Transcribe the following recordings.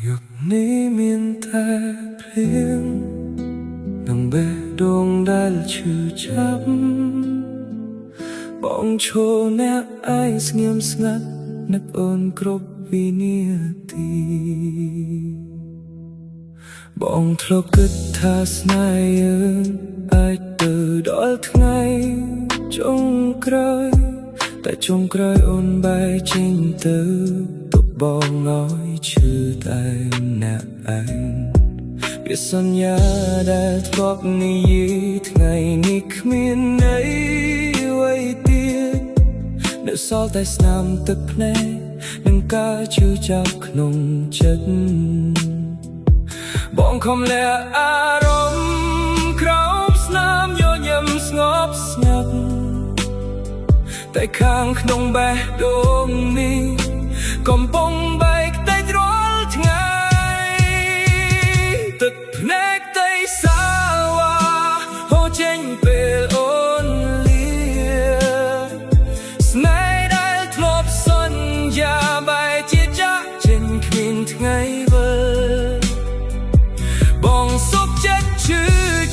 ยุคนี้มีแต่เพลงดังเบะดวงได้ชื่อช้ำបងឈរអ្នកឯងស្ងៀមស្ងាត់នឹកអូនគ្រប់វិនាទីបងធ្លាប់គិតថាស្នេហ៍យើងអាចទៅដល់ថ្ងៃចុងក្រោយតែចុងក្រោយអូនបែរចេញទៅទុកបងឲ្យឈឺតែម្នាក់ឯងវាសន្យាដែលធ្លាប់និយាយថ្ងៃនេះគ្មានន័យអ្វីទៀតនៅសល់តែស្នាមទឹកភ្នែកនិងការឈឺចាប់ក្នុងចិត្តបងខំលះអារម្មណ៍ក្រោមស្នាមញញឹមស្ងប់ស្ងាត់តែខាងក្នុងបេះដូងនេះកំពុងបែកខ្ទេចរាល់ថ្ងៃទឹកភ្នែកតែសាវ៉ាហូរចេញពេលអូនលាស្នេហ៍ដែលធ្លាប់សន្យាបែរជាចាក់ចេញគ្មានថ្ងៃវិលបងសុខចិត្តឈឺ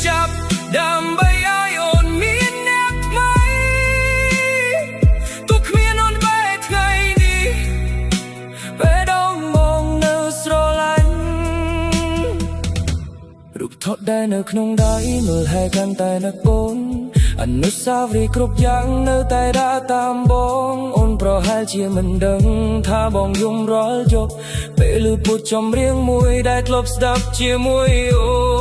ចាប់ដើម្បីឲ្យអូនមានអ្នកថ្មីទោះគ្មានអូនបែរថ្ងៃនេះពេលដងបងនៅស្រឡាញ់រូបថតដែលនៅក្នុងដៃមើលហើយកាន់តែនឹកអូនអនុស្សាវរីយ៍គ្រប់យ៉ាងនៅតែដើរតាមបងអូនប្រហែលជាមិនដឹងថាបងយំរាល់យប់ពេលឮពុតចម្រៀងមួយដែលធ្លាប់ស្ដាប់ជាមួយអូ